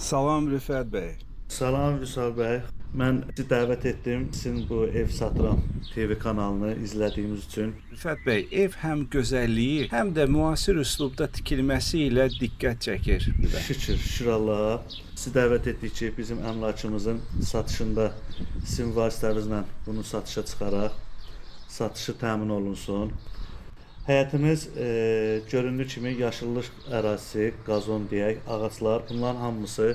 Salam Rüfət bəy. Salam Vüsal bəy. Mən sizi dəvət etdim. Sizin bu Ev Satıram TV kanalını izlədiyimiz üçün. Rüfət bəy, ev həm gözəlliyi, həm də müasir üslubda tikilməsi ilə diqqət çəkir. Şükür Allaha. Sizi dəvət etdik ki, bizim əmlakımızın satışında sizin vasitənizlə bunu satışa çıxaraq, satışı təmin olunsun. Həyətimiz göründüyü kimi yaşıllıq ərazisi, qazon deyək, ağaclar, bunların hamısı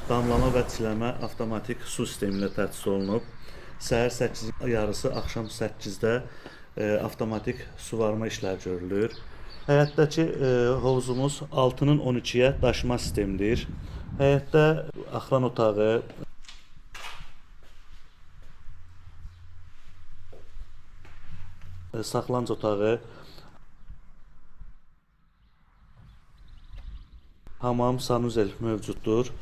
damlama və çiləmə avtomatik su sistemi ilə təchiz olunub. Səhər 8-in yarısı, axşam 8-də avtomatik suvarma işləri görülür. Həyətdəki hovuzumuz 6-nın 12-yə daşıma sistemidir. Həyətdə axıran otağı, saxlanc otağı, hamam, sanuzel mövcuddur.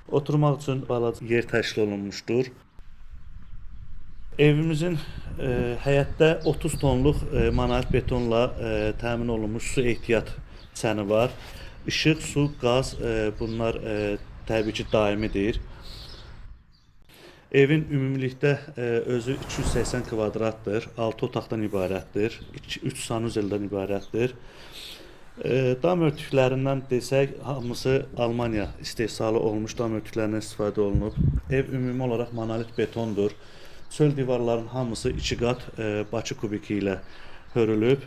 Oturmaq üçün balaca yer təşkil olunmuşdur. Evimizin həyətdə 30 tonluq monolit betonla təmin olunmuş su ehtiyat çəni var. İşıq, su, qaz bunlar təbii ki daimidir. Evin ümumilikdə özü 280 kvadratdır, 6 otaqdan ibarətdir, 3 sanuzeldən ibarətdir. Dam örtüklərindən desək, hamısı Almaniya istehsalı olmuş dam örtüklərindən istifadə olunub. Ev ümumi olaraq monolit betondur. Çöl divarların hamısı 2 qat Bakı kubiki ilə hörülüb.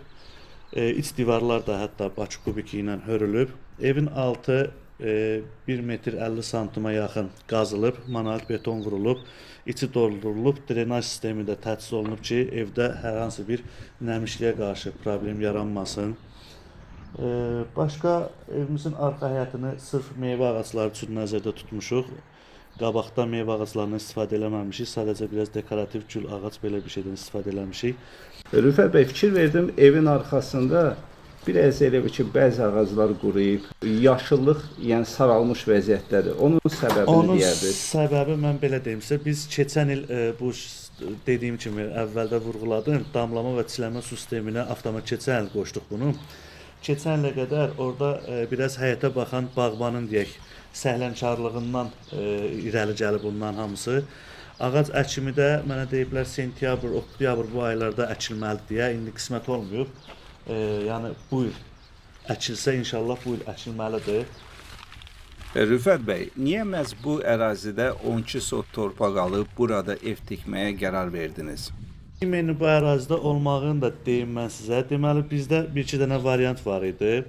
İç divarlar da hətta Bakı kubiki ilə hörülüb. Evin altı 1 metr 50 santıma yaxın qazılıb, monolit beton vurulub, içi doldurulub, drenaj sistemi də təchiz olunub ki, evdə hər hansı bir nəmişliyə qarşı problem yaranmasın. Başqa evimizin arxa həyətini sırf meyvə ağacları üçün nəzərdə tutmuşuq. Qabaqda meyvə ağaclarından istifadə eləməmişik, sadəcə biraz dekorativ gül ağac belə bir şeydən istifadə eləmişik. Rüfət bəy, fikir verdim, evin arxasında biraz elə bir ki, bəzi ağaclar quruyub, yaşıllıq, yəni saralmış vəziyyətdədir. Onun səbəbini deyərdiniz. Onun səbəbi mən belə deyim sizə, biz keçən il bu dediyim kimi əvvəldə vurğuladım, damlama və çiləmə su sisteminə avtomat keçən il qoşduq bunu. Keçən ilə qədər orada biraz həyətə baxan bağbanın deyək, səhlənkarlığından irəli gəlib bunların hamısı. Ağac əkimi də mənə deyiblər sentyabr, oktyabr bu aylarda əkilməlidir deyə, indi qismət olmayıb. Yəni bu il əkilsə inşallah bu il əkilməlidir. Rüfət bəy, niyə məhz bu ərazidə 12 sot torpaq alıb burada ev tikməyə qərar verdiniz? İmeni bu ərazidə olmağını da deyim mən sizə. Deməli bizdə bir-iki dənə variant var idi.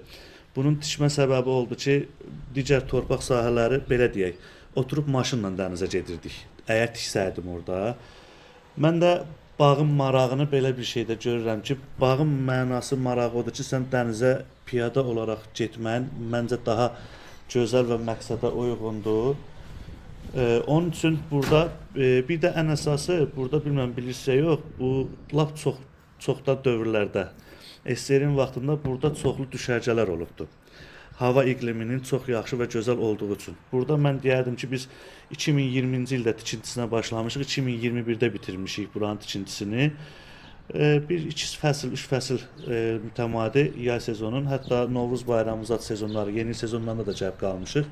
Bunun tikmə səbəbi oldu ki, digər torpaq sahələri belə deyək, oturub maşınla dənizə gedirdik. Əgər tiksəydim orada. Mən də bağın marağını belə bir şeydə görürəm ki, bağın mənası, marağı odur ki, sən dənizə piyada olaraq getməyin məncə daha gözəl və məqsədə uyğundur. Onun üçün burada bir də ən əsası, burada bilməm bilirsə yox, bu lap çoxdan dövrlərdə SSR-in vaxtında burada çoxlu düşərgələr olubdur. Hava iqliminin çox yaxşı və gözəl olduğu üçün. Burada mən deyərdim ki, biz 2020-ci ildə tikintisinə başlamışıq, 2021-də bitirmişik buranın tikintisini. Bir 2 fəsil, 3 fəsil mütəmadi yay sezonunun, hətta Novruz bayramı zat sezonları, yeni sezonlarında da cəlb qalmışıq.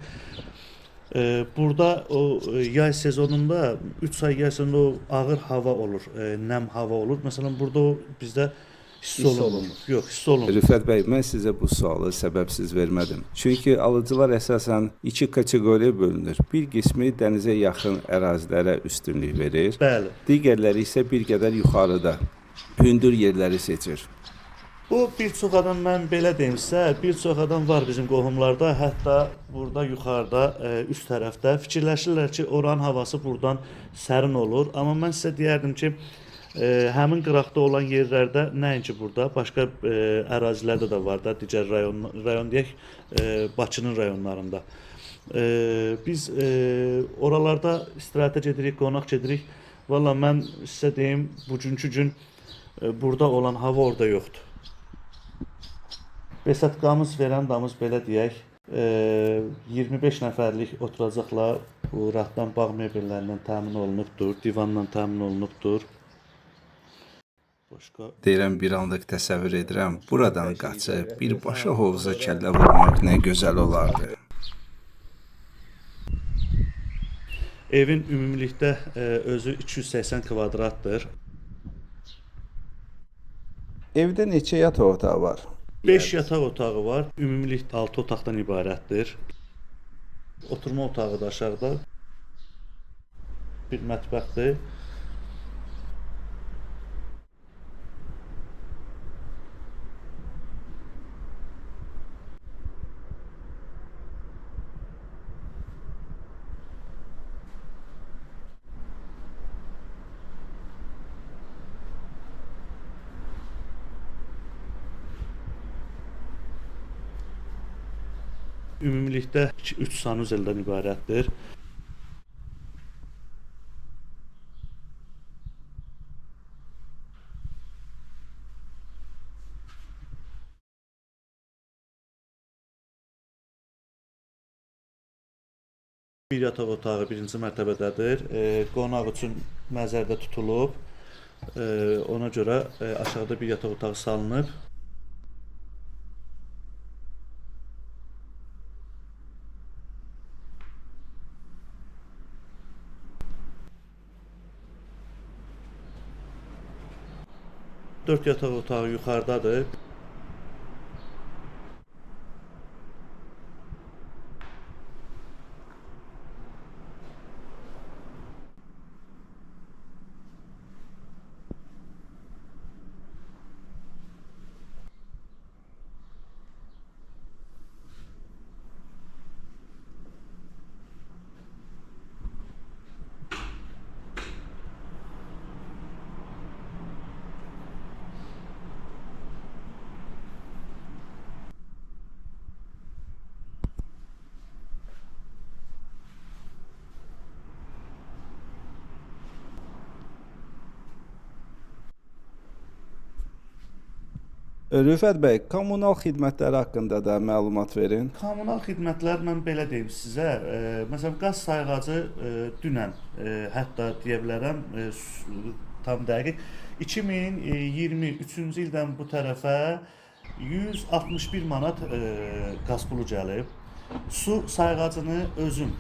Burada o yay sezonunda 3 ay yay sezonunda o ağır hava olur, nəm hava olur. Məsələn burada o bizdə hiss olunmur. Yox, hiss olunmur. Rüfət bəy, mən sizə bu sualı səbəbsiz vermədim. Çünki alıcılar əsasən 2 kateqoriyaya bölünür. Bir qismi dənizə yaxın ərazilərə üstünlük verir. Bəli. Digərləri isə bir qədər yuxarıda, hündür yerləri seçir. Bu bir çox adam, mən belə deyim sizə, bir çox adam var bizim qohumlarda, hətta burada yuxarıda, üst tərəfdə fikirləşirlər ki, oranın havası buradan sərin olur. Amma mən sizə deyərdim ki, həmin qıraqda olan yerlərdə, nəinki burada, başqa ərazilərdə də var da, digər rayon deyək, Bakının rayonlarında. Biz oralarda istirahətə gedirik, qonaq gedirik. Valla mən sizə deyim, bugünkü gün burada olan hava orada yoxdur. Besatqamız, verandamız belə deyək, 25 nəfərlik oturacaqla Bu rahatdan bağ mebellərindən təmin olunubdur, divanla təmin olunubdur. Başqa Deyirəm bir anlıq təsəvvür edirəm. Buradan qaçıb birbaşa hovuza kəllə vurmaq nə gözəl olardı. evin ümumilikdə özü 280 kvadratdır. Evdə neçə yataq otağı var? 5 yataq otağı var. Ümumilikdə 6 otaqdan ibarətdir. Oturma otağı da aşağıda. Bir mətbəxdir. Ümumilikdə 3 sanuzeldən ibarətdir. Bir yataq otağı birinci mərtəbədədir. Qonaq üçün nəzərdə tutulub. Ona görə aşağıda bir yataq otağı salınıb. Dörd yataq otağı yuxarıdadır. Rüfət bəy, kommunal xidmətləri haqqında da məlumat verin. Kommunal xidmətlər mən belə deyim sizə, məsələn qaz sayğacı dünən, hətta deyə bilərəm, tam dəqiq 2023-cü ildən bu tərəfə 161 manat qaz pulu gəlib. Su sayğacını özüm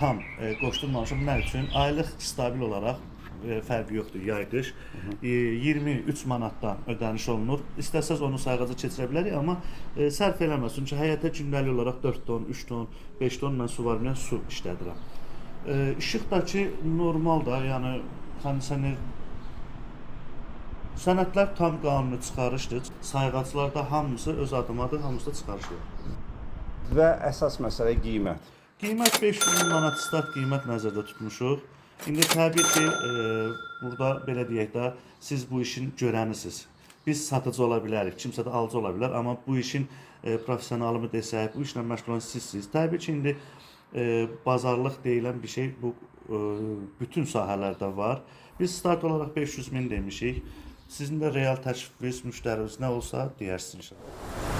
tam qoşdurmamışam. Nə üçün? Aylıq stabil olaraq fərqi yoxdur, yay-qış. 23 manatdan ödəniş olunur. İstəsəz onu sayğaca keçirə bilərik, amma sərf eləməsin. Çünki həyətə gündəlik olaraq 4 ton, 3 ton, 5 ton mən su var bilən su işlədirəm. İşıqdakı normal da, yəni kondisioner sənədlər tam qanuni çıxarışdır. Sayğaclarda hamısı öz adımadır, hamısı da çıxarışdır. Və əsas məsələ qiymət. Qiymət 500 min manat start qiymət nəzərdə tutmuşuq. İndi təbii ki, burada belə deyək də, siz bu işin görənisiniz. Biz satıcı ola bilərik, kimsə də alıcı ola bilər, amma bu işin professionalımı desək, bu işlə məşğul olan sizsiniz. Təbii ki, indi bazarlıq deyilən bir şey bu bütün sahələrdə var. Biz start olaraq 500 min demişik. Sizin də real təklifiniz, müştəriniz nə olsa deyərsiniz inşallah.